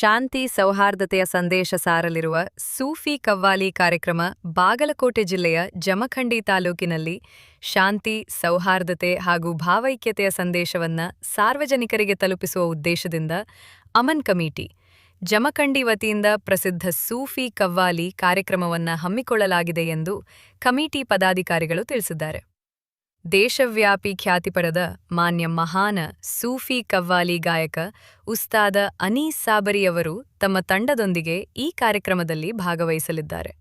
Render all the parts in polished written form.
ಶಾಂತಿ ಸೌಹಾರ್ದತೆಯ ಸಂದೇಶ ಸಾರಲಿರುವ ಸೂಫಿ ಕವ್ವಾಲಿ ಕಾರ್ಯಕ್ರಮ ಬಾಗಲಕೋಟೆ ಜಿಲ್ಲೆಯ ಜಮಖಂಡಿ ತಾಲೂಕಿನಲ್ಲಿ ಶಾಂತಿ ಸೌಹಾರ್ದತೆ ಹಾಗೂ ಭಾವೈಕ್ಯತೆಯ ಸಂದೇಶವನ್ನ ಸಾರ್ವಜನಿಕರಿಗೆ ತಲುಪಿಸುವ ಉದ್ದೇಶದಿಂದ ಅಮನ್ ಕಮಿಟಿ ಜಮಖಂಡಿ ವತಿಯಿಂದ ಪ್ರಸಿದ್ಧ ಸೂಫಿ ಕವ್ವಾಲಿ ಕಾರ್ಯಕ್ರಮವನ್ನ ಹಮ್ಮಿಕೊಳ್ಳಲಾಗಿದೆ ಎಂದು ಕಮಿಟಿ ಪದಾಧಿಕಾರಿಗಳು ತಿಳಿಸಿದ್ದಾರೆ. ದೇಶವ್ಯಾಪಿ ಖ್ಯಾತಿ ಪಡೆದ ಮಾನ್ಯ ಮಹಾನ ಸೂಫಿ ಕವ್ವಾಲಿ ಗಾಯಕ ಉಸ್ತಾದ ಅನೀಸ್ ಸಾಬರಿಯವರು ತಮ್ಮ ತಂಡದೊಂದಿಗೆ ಈ ಕಾರ್ಯಕ್ರಮದಲ್ಲಿ ಭಾಗವಹಿಸಲಿದ್ದಾರೆ.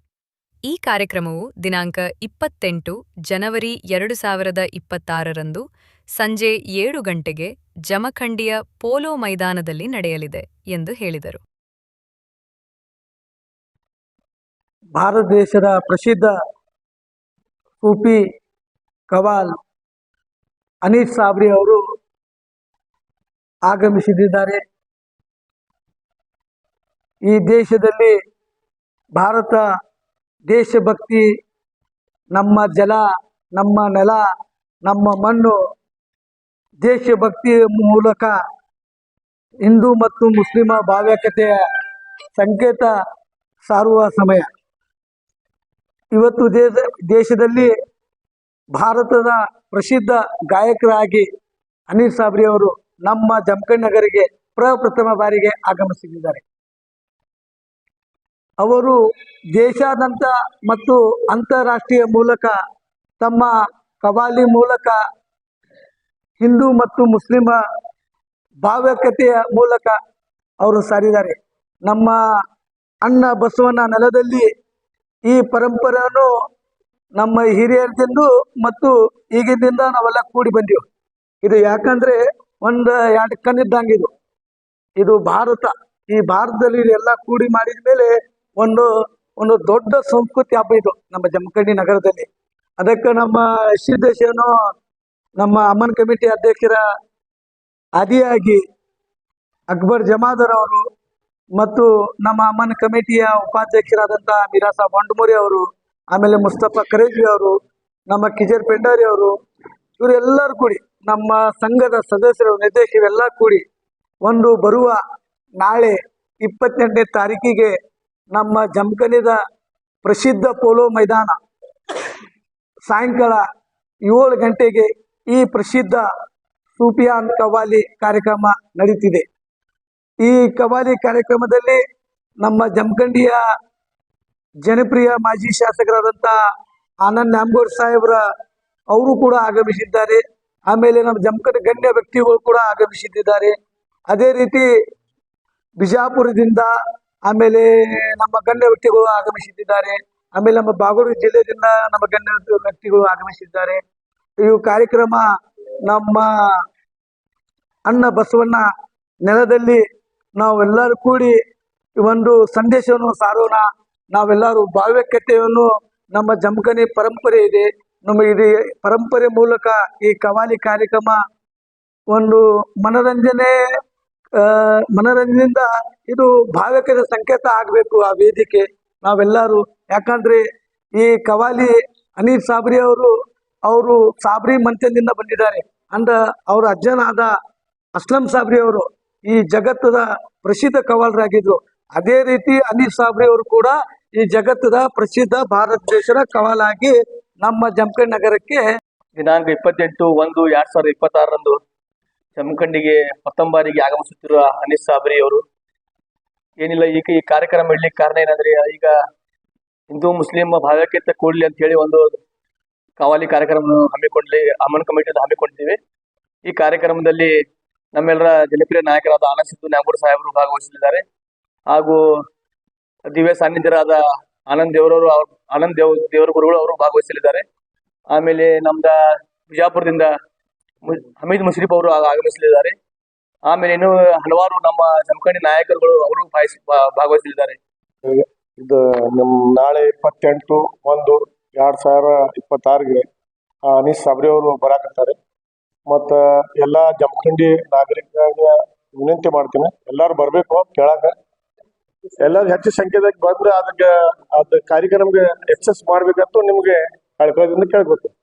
ಈ ಕಾರ್ಯಕ್ರಮವು ದಿನಾಂಕ 28 ಜನವರಿ 2026ರಂದು ಸಂಜೆ 7 ಗಂಟೆಗೆ ಜಮಖಂಡಿಯ ಪೋಲೋ ಮೈದಾನದಲ್ಲಿ ನಡೆಯಲಿದೆ ಎಂದು ಹೇಳಿದರು. ಭಾರತ ದೇಶದ ಪ್ರಸಿದ್ಧ ಸೂಫಿ ಕವಾಲ್ ಅನೀಸ್ ಸಾಬ್ರಿ ಅವರು ಆಗಮಿಸಿದ್ದಾರೆ. ಈ ದೇಶದಲ್ಲಿ ಭಾರತ ದೇಶಭಕ್ತಿ, ನಮ್ಮ ಜಲ, ನಮ್ಮ ನೆಲ, ನಮ್ಮ ಮಣ್ಣು, ದೇಶಭಕ್ತಿಯ ಮೂಲಕ ಹಿಂದೂ ಮತ್ತು ಮುಸ್ಲಿಮ ಭಾವೈಕ್ಯತೆಯ ಸಂಕೇತ ಸಾರುವ ಸಮಯ. ಇವತ್ತು ದೇಶದಲ್ಲಿ ಭಾರತದ ಪ್ರಸಿದ್ಧ ಗಾಯಕರಾಗಿ ಅನೀಸ್ ಸಾಬ್ರಿ ಅವರು ನಮ್ಮ ಜಮಖಂಡಿ ನಗರಿಗೆ ಪ್ರಪ್ರಥಮ ಬಾರಿಗೆ ಆಗಮಿಸಿದ್ದಾರೆ. ಅವರು ದೇಶಾದ್ಯಂತ ಮತ್ತು ಅಂತಾರಾಷ್ಟ್ರೀಯ ಮೂಲಕ ತಮ್ಮ ಕವಾಲಿ ಮೂಲಕ ಹಿಂದೂ ಮತ್ತು ಮುಸ್ಲಿಮ ಭಾವೈಕ್ಯತೆಯ ಮೂಲಕ ಅವರು ಸಾರಿದ್ದಾರೆ. ನಮ್ಮ ಅಣ್ಣ ಬಸವನ ನೆಲದಲ್ಲಿ ಈ ಪರಂಪರೆಯನ್ನು ನಮ್ಮ ಹಿರಿಯರದಿಂದ ಮತ್ತು ಈಗಿನಿಂದ ನಾವೆಲ್ಲ ಕೂಡಿ ಬಂದೀವಿ. ಇದು ಯಾಕಂದ್ರೆ ಒಂದು 2 ಕಣ್ಣಿದ್ದಂಗೆ ಇದು ಭಾರತ. ಈ ಭಾರತದಲ್ಲಿ ಎಲ್ಲ ಕೂಡಿ ಮಾಡಿದ ಮೇಲೆ ಒಂದು ದೊಡ್ಡ ಸಂಸ್ಕೃತಿ ಹಬ್ಬ ಇದು ನಮ್ಮ ಜಮಖಂಡಿ ನಗರದಲ್ಲಿ. ಅದಕ್ಕೆ ನಮ್ಮ ಸಿದ್ದೇಶನು ನಮ್ಮ ಅಮನ್ ಕಮಿಟಿ ಅಧ್ಯಕ್ಷರ ಆದಿಯಾಗಿ ಅಕ್ಬರ್ ಜಮಾದಾರ್ ಅವರು ಮತ್ತು ನಮ್ಮ ಅಮನ್ ಕಮಿಟಿಯ ಉಪಾಧ್ಯಕ್ಷರಾದಂಥ ಮಿರಾಸಾ ಬಂಡಮೂರಿ ಅವರು, ಆಮೇಲೆ ಮುಸ್ತಫಾ ಕರೇಜಿ ಅವರು, ನಮ್ಮ ಕಿಜರ್ ಪೆಂಡಾರಿ ಅವರು, ಇವರೆಲ್ಲರೂ ಕೂಡಿ ನಮ್ಮ ಸಂಘದ ಸದಸ್ಯರು ನಿರ್ದೇಶಕರೆಲ್ಲ ಕೂಡಿ ಬರುವ ನಾಳೆ 28ನೇ ತಾರೀಕಿಗೆ ನಮ್ಮ ಜಮಖಂಡಿದ ಪ್ರಸಿದ್ಧ ಪೋಲೋ ಮೈದಾನ ಸಾಯಂಕಾಲ 7 ಗಂಟೆಗೆ ಈ ಪ್ರಸಿದ್ಧ ಸೂಫಿಯಾನ್ ಕವಾಲಿ ಕಾರ್ಯಕ್ರಮ ನಡೀತಿದೆ. ಈ ಕವಾಲಿ ಕಾರ್ಯಕ್ರಮದಲ್ಲಿ ನಮ್ಮ ಜಮಖಂಡಿಯ ಜನಪ್ರಿಯ ಮಾಜಿ ಶಾಸಕರಾದಂಥ ಆನಂದ್ ನ್ಯಾಮಗೌಡ ಸಾಹೇಬ್ರ ಅವರು ಕೂಡ ಆಗಮಿಸಿದ್ದಾರೆ. ಆಮೇಲೆ ನಮ್ಮ ಜಮಖಂಡಿ ಗಣ್ಯ ವ್ಯಕ್ತಿಗಳು ಕೂಡ ಆಗಮಿಸಿದ್ದಾರೆ. ಅದೇ ರೀತಿ ಬಿಜಾಪುರದಿಂದ ಆಮೇಲೆ ನಮ್ಮ ಗಣ್ಯ ವ್ಯಕ್ತಿಗಳು ಆಗಮಿಸಿದ್ದಾರೆ. ಆಮೇಲೆ ನಮ್ಮ ಬಾಗಲಕೋಟೆ ಜಿಲ್ಲೆಯಿಂದ ನಮ್ಮ ಗಣ್ಯ ವ್ಯಕ್ತಿಗಳು ಆಗಮಿಸಿದ್ದಾರೆ. ಈ ಕಾರ್ಯಕ್ರಮ ನಮ್ಮ ಅಣ್ಣ ಬಸವಣ್ಣ ನೆಲದಲ್ಲಿ ನಾವೆಲ್ಲರೂ ಕೂಡಿ ಒಂದು ಸಂದೇಶವನ್ನು ಸಾರೋಣ. ನಾವೆಲ್ಲರೂ ಭಾವೈಕ್ಯತೆಯನ್ನು, ನಮ್ಮ ಜಮಖಂಡಿ ಪರಂಪರೆ ಇದೆ, ನಮ್ಮ ಇದು ಪರಂಪರೆ ಮೂಲಕ ಈ ಕವಾಲಿ ಕಾರ್ಯಕ್ರಮ ಒಂದು ಮನರಂಜನೆಯಿಂದ ಇದು ಭಾವೈಕ್ಯತೆ ಸಂಕೇತ ಆಗಬೇಕು ಆ ವೇದಿಕೆ ನಾವೆಲ್ಲರೂ. ಯಾಕಂದ್ರೆ ಈ ಕವಾಲಿ ಅನೀಸ್ ಸಾಬ್ರಿ ಅವರು ಸಾಬ್ರಿ ಮಂತ್ಯದಿಂದ ಬಂದಿದ್ದಾರೆ. ಅವರ ಅಜ್ಜನಾದ ಅಸ್ಲಂ ಸಾಬ್ರಿ ಅವರು ಈ ಜಗತ್ತದ ಪ್ರಸಿದ್ಧ ಕವಾಲರಾಗಿದ್ರು. ಅದೇ ರೀತಿ ಅನೀಸ್ ಸಾಬ್ರಿ ಅವರು ಕೂಡ ಈ ಜಗತ್ತದ ಪ್ರಸಿದ್ಧ ಭಾರತ ದೇಶದ ಕವಾಲಾಗಿ ನಮ್ಮ ಜಮಖಂಡಿ ನಗರಕ್ಕೆ ದಿನಾಂಕ 28/1/2026ರಂದು ಜಮಖಂಡಿಗೆ ಪ್ರಥಮ ಬಾರಿಗೆ ಆಗಮಿಸುತ್ತಿರುವ ಅನೀಸ್ ಸಾಬ್ರಿ ಅವರು ಏನಿಲ್ಲ ಈಗ ಈ ಕಾರ್ಯಕ್ರಮ ಇಡ್ಲಿಕ್ಕೆ ಕಾರಣ ಏನಂದ್ರೆ, ಈಗ ಹಿಂದೂ ಮುಸ್ಲಿಂ ಭಾವೈಕ್ಯತೆ ಕೂಡಲಿ ಅಂತ ಹೇಳಿ ಒಂದು ಕವಾಲಿ ಕಾರ್ಯಕ್ರಮ ಅಮನ್ ಕಮಿಟಿಯಿಂದ ಹಮ್ಮಿಕೊಂಡಿದ್ದೀವಿ. ಈ ಕಾರ್ಯಕ್ರಮದಲ್ಲಿ ನಮ್ಮೆಲ್ಲರ ಜನಪ್ರಿಯ ನಾಯಕರಾದ ಆನಂದ್ ನ್ಯಾಮಗೌಡ ಸಾಹೇಬರು ಭಾಗವಹಿಸಲಿದ್ದಾರೆ. ಹಾಗೂ ದಿವ್ಯ ಸಾನ್ನಿಧ್ಯರಾದ ಆನಂದ್ ದೇವರ ಗುರುಗಳು ಅವರು ಭಾಗವಹಿಸಲಿದ್ದಾರೆ. ಆಮೇಲೆ ನಮ್ದ ಬಿಜಾಪುರದಿಂದ ಹಮೀದ್ ಮುಶ್ರೀಫ್ ಅವರು ಆಗಮಿಸಲಿದ್ದಾರೆ. ಆಮೇಲೆ ಇನ್ನು ಹಲವಾರು ನಮ್ಮ ಜಮಖಂಡಿ ನಾಯಕರುಗಳು ಅವರು ಭಾಗವಹಿಸಲಿದ್ದಾರೆ. ಇದು ನಾಳೆ 28/1/2026ಗೆ ಅನೀಸ್ ಸಾಬ್ರಿ ಅವರು ಬರಾಕತ್ತಾರೆ. ಮತ್ತು ಎಲ್ಲ ಜಮಖಂಡಿ ನಾಗರಿಕರಿಗೆ ವಿನಂತಿ ಮಾಡ್ತೀನಿ, ಎಲ್ಲರೂ ಬರಬೇಕು ಕೇಳಾಕ. ಎಲ್ಲರೂ ಹೆಚ್ಚು ಸಂಖ್ಯೆದಾಗ ಬಂದ್ರೆ ಅದಕ್ಕೆ ಕಾರ್ಯಕ್ರಮಕ್ಕೆ ಎಕ್ಸಸ್ ಮಾಡ್ಬೇಕಂತೂ ನಿಮ್ಗೆ ಕೇಳ್ಕೊತೀನಿ.